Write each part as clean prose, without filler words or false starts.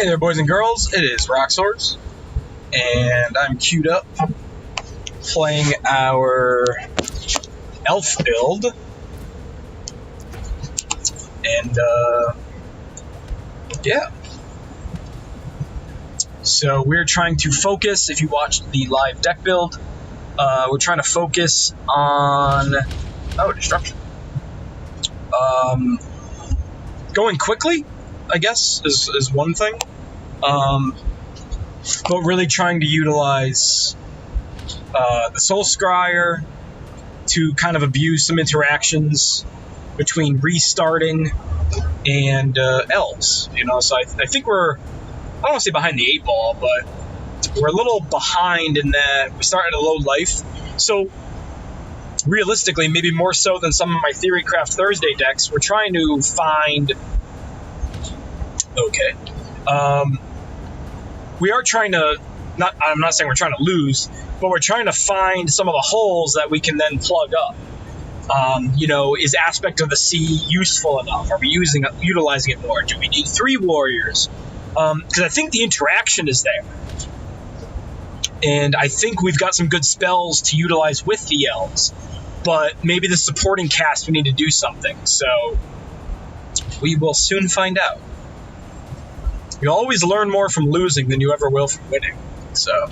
Hey there, boys and girls. It is Roxors, and I'm queued up playing our elf build. And, yeah. So we're trying to focus, if you watched the live deck build, we're trying to focus on... Oh, destruction. Going quickly, I guess, is one thing. But really trying to utilize the Soul Scryer to kind of abuse some interactions between restarting and elves. You know, so I think we're, I don't want to say behind the 8 ball, but we're a little behind in that we start at a low life. So realistically, maybe more so than some of my Theorycraft Thursday decks, we're trying to find... Okay. We are trying to... I'm not saying we're trying to lose, but we're trying to find some of the holes that we can then plug up. You know, is Aspect of the Sea useful enough? Are we utilizing it more? Do we need 3 warriors? Because I think the interaction is there. And I think we've got some good spells to utilize with the elves. But maybe the supporting cast, we need to do something. So we will soon find out. You always learn more from losing than you ever will from winning. So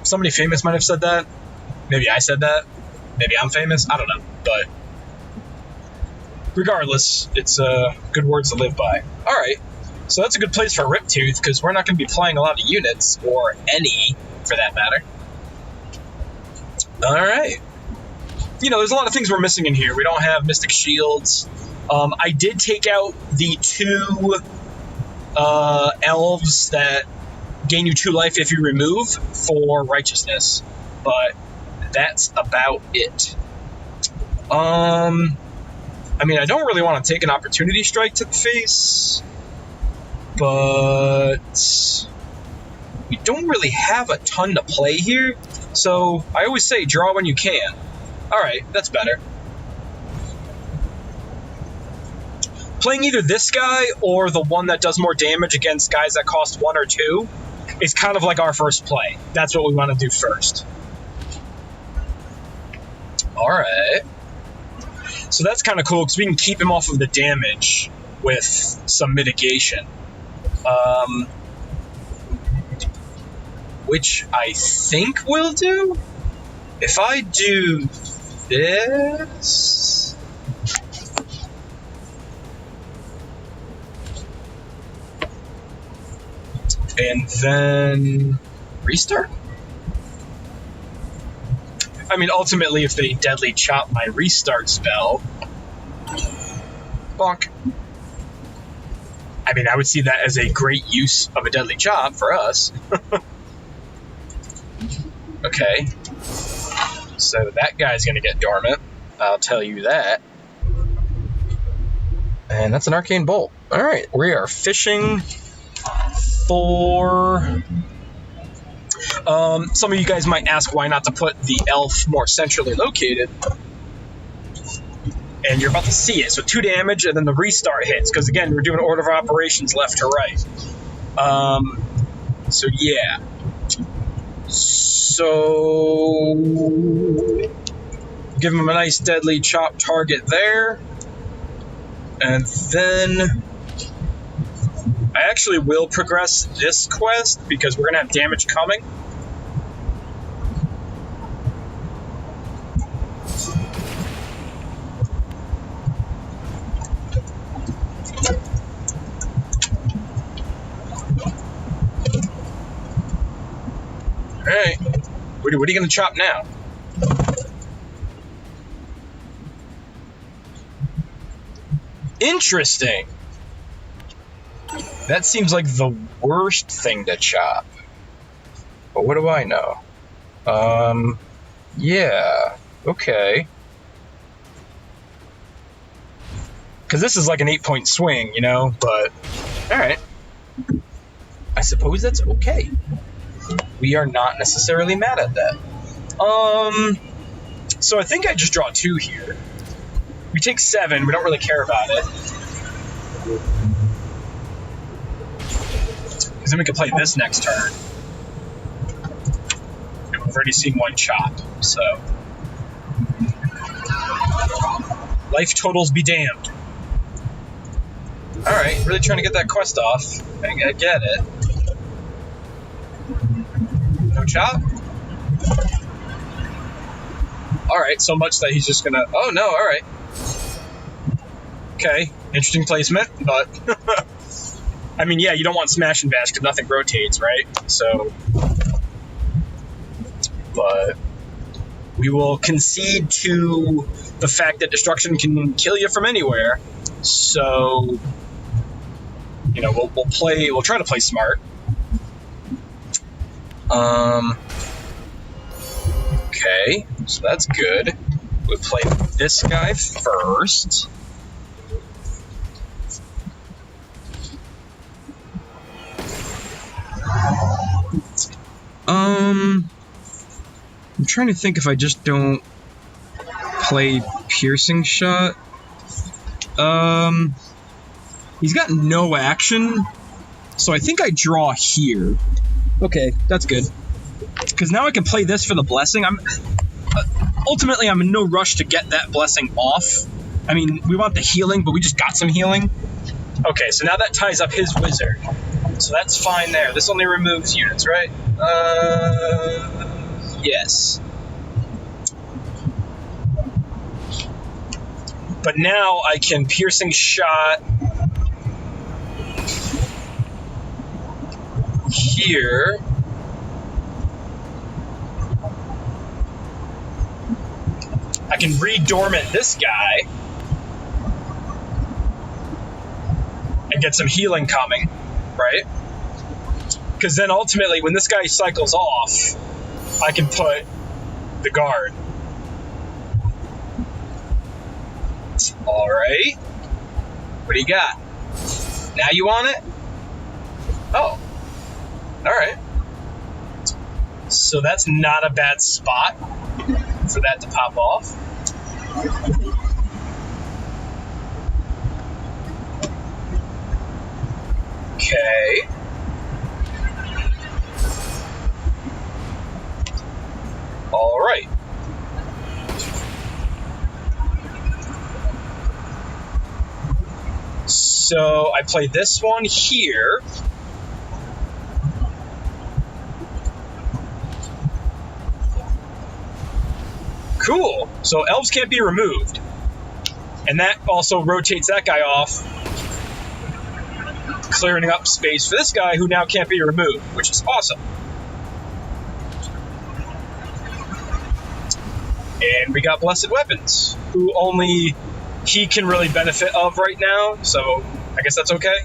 somebody famous might have said that. Maybe I said that. Maybe I'm famous. I don't know. But regardless, it's good words to live by. All right. So that's a good place for Riptooth, because we're not going to be playing a lot of units, or any, for that matter. All right. You know, there's a lot of things we're missing in here. We don't have Mystic Shields. I did take out the 2 elves that gain you 2 life if you remove for righteousness, but that's about it. I mean, I don't really want to take an opportunity strike to the face, but we don't really have a ton to play here, so I always say draw when you can. Alright, that's better. Playing either this guy or the one that does more damage against guys that cost 1 or 2 is kind of like our first play. That's what we want to do first. Alright. So that's kind of cool, because we can keep him off of the damage with some mitigation. Which I think will do. If I do this... and then restart? I mean, ultimately, if they deadly chop my restart spell... bonk. I mean, I would see that as a great use of a deadly chop for us. Okay. So that guy's going to get dormant. I'll tell you that. And that's an Arcane Bolt. Alright, we are fishing for... some of you guys might ask why not to put the elf more centrally located. And you're about to see it. So 2 damage, and then the restart hits. Because, again, we're doing order of operations left to right. So, yeah. So... give him a nice deadly chop target there. And then... I actually will progress this quest, because we're going to have damage coming. Alright. What are you going to chop now? Interesting. That seems like the worst thing to chop. But what do I know? Yeah. Okay. Because this is like an 8-point swing, you know? But, alright. I suppose that's okay. We are not necessarily mad at that. So I think I just draw 2 here. We take 7. We don't really care about it. Because then we can play this next turn. And we've already seen one chop, so... Life totals be damned. Alright, really trying to get that quest off. I get it. No chop? Alright, so much that he's just gonna... Oh, no, alright. Okay, interesting placement, but... I mean, yeah, you don't want smash and bash because nothing rotates, right? So... But... We will concede to the fact that destruction can kill you from anywhere. So... You know, we'll try to play smart. Okay, so that's good. We'll play this guy first. I'm trying to think if I just don't play piercing shot. He's got no action, so I think I draw here. Okay, that's good. Because now I can play this for the blessing. Ultimately, I'm in no rush to get that blessing off. I mean, we want the healing, but we just got some healing. Okay, so now that ties up his wizard. So that's fine there. This only removes units, right? Yes. But now I can piercing shot here. I can re-dormant this guy and get some healing coming, right? Because then ultimately, when this guy cycles off, I can put the guard. All right. What do you got? Now you want it? Oh. All right. So that's not a bad spot for that to pop off. Okay. All right. So I play this one here. Cool. So elves can't be removed. And that also rotates that guy off, clearing up space for this guy who now can't be removed, which is awesome. And we got Blessed Weapons, who only he can really benefit of right now, so I guess that's okay.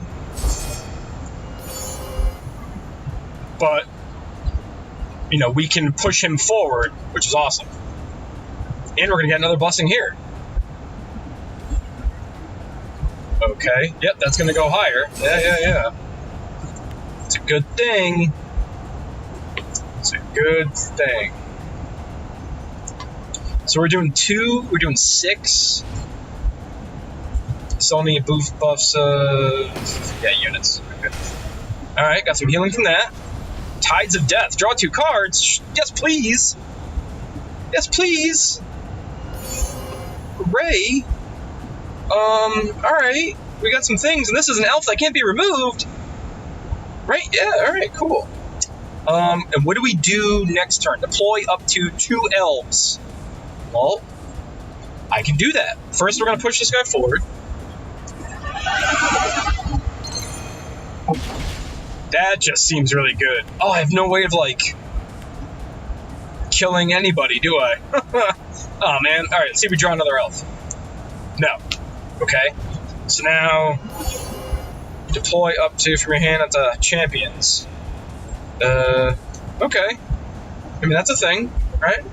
But, you know, we can push him forward, which is awesome. And we're going to get another blessing here. Okay, yep, that's going to go higher. Yeah. It's a good thing. It's a good thing. So we're doing 2, we're doing 6. Still need buffs, units. Okay. Alright, got some healing from that. Tides of Death. Draw 2 cards. Yes, please. Yes, please. Hooray. Alright. We got some things, and this is an elf that can't be removed. Right? Yeah, alright, cool. And what do we do next turn? Deploy up to 2 elves. Well, I can do that. First, we're going to push this guy forward. That just seems really good. Oh, I have no way of, like, killing anybody, do I? Oh, man. All right, let's see if we draw another elf. No. Okay. So now, deploy up to from your hand onto champions. Okay. I mean, that's a thing, right?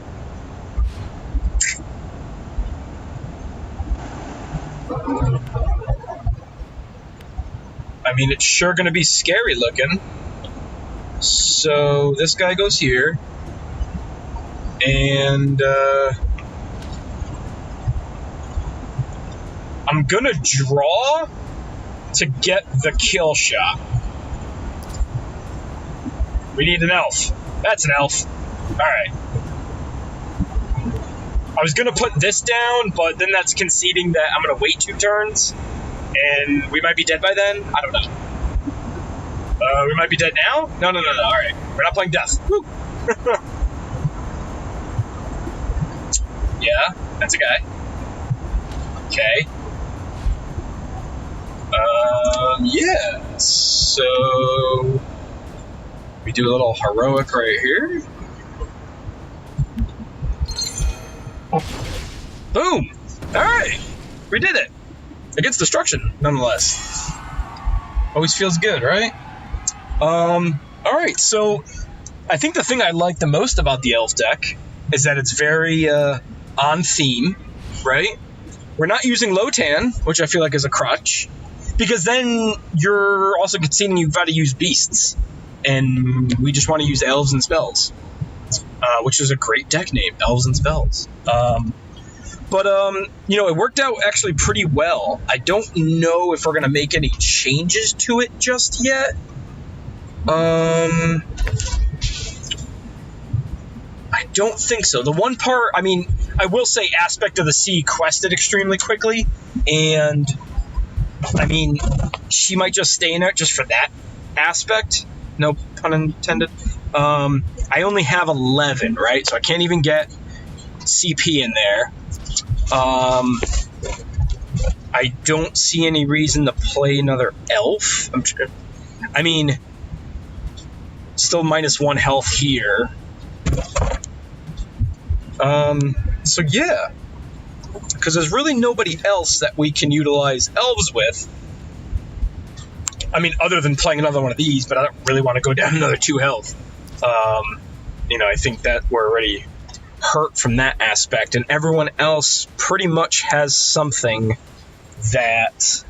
I mean, it's sure going to be scary looking. So this guy goes here. And I'm going to draw to get the kill shot. We need an elf. That's an elf. Alright. I was going to put this down, but then that's conceding that I'm going to wait 2 turns, and we might be dead by then. I don't know. We might be dead now? No. Alright. We're not playing death. Woo. Yeah, that's a guy. Okay. Yeah. So we do a little heroic right here. Boom! Alright! We did it! Against destruction, nonetheless. Always feels good, right? Alright, so I think the thing I like the most about the elf deck is that it's very on theme, right? We're not using Lotann, which I feel like is a crutch, because then you're also conceding you've got to use beasts, and we just want to use elves and spells, which is a great deck name, elves and spells. But you know, it worked out actually pretty well. I don't know if we're going to make any changes to it just yet. I don't think so. The one part, I mean, I will say Aspect of the Sea quested extremely quickly, and I mean, she might just stay in it just for that aspect. No pun intended. I only have 11, right? So I can't even get CP in there. I don't see any reason to play another elf. I mean, still -1 health here. So yeah, because there's really nobody else that we can utilize elves with. I mean, other than playing another one of these, but I don't really want to go down another 2 health. You know, I think that we're already hurt from that aspect, and everyone else pretty much has something that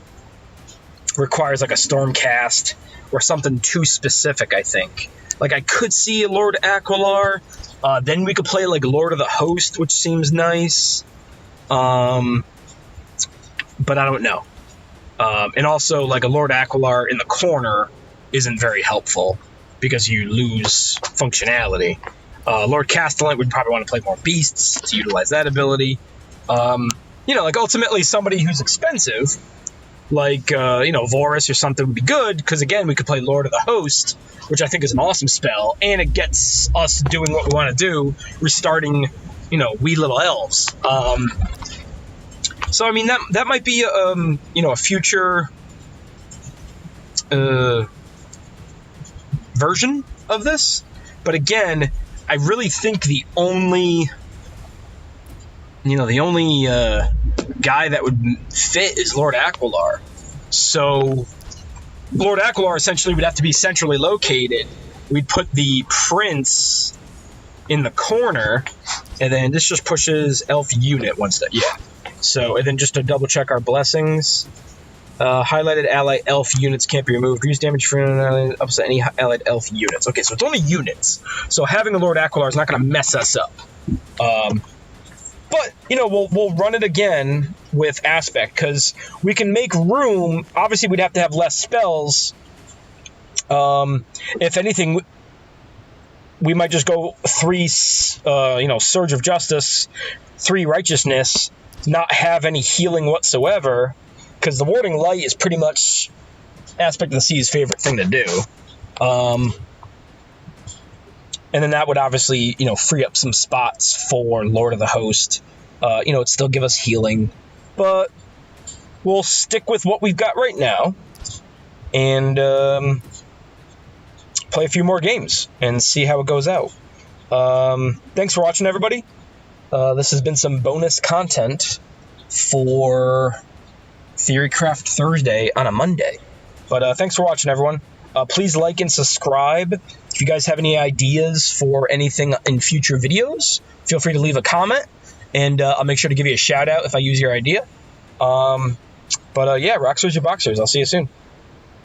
requires like a Stormcast or something too specific, I think. Like, I could see a Lord Aquilar, then we could play like Lord of the Host, which seems nice, but I don't know. And also, like, a Lord Aquilar in the corner isn't very helpful because you lose functionality. Lord Castellan would probably want to play more beasts to utilize that ability. You know, like, ultimately somebody who's expensive, like, you know, Vorus or something would be good, because, again, we could play Lord of the Host, which I think is an awesome spell, and it gets us doing what we want to do, restarting, you know, wee little elves. So, I mean, that might be, you know, a future version of this. But again, I really think the only guy that would fit is Lord Aquilar. So Lord Aquilar essentially would have to be centrally located. We'd put the Prince in the corner, and then this just pushes elf unit one step. Yeah. So, and then just to double check our blessings, highlighted allied elf units can't be removed. Reduce damage for upset any allied elf units. Okay, so it's only units. So having a Lord Aquilar is not going to mess us up. But, you know, we'll run it again with Aspect, because we can make room. Obviously, we'd have to have less spells. If anything, we might just go 3, you know, Surge of Justice, 3 Righteousness, not have any healing whatsoever, because the Warding Light is pretty much Aspect of the Sea's favorite thing to do. And then that would obviously, you know, free up some spots for Lord of the Host. You know, it'd still give us healing. But we'll stick with what we've got right now. And play a few more games and see how it goes out. Thanks for watching, everybody. This has been some bonus content for Theorycraft Thursday on a Monday. But thanks for watching, everyone. Please like and subscribe. If you guys have any ideas for anything in future videos, feel free to leave a comment, and I'll make sure to give you a shout out if I use your idea. But yeah, Rockstars or Boxers. I'll see you soon.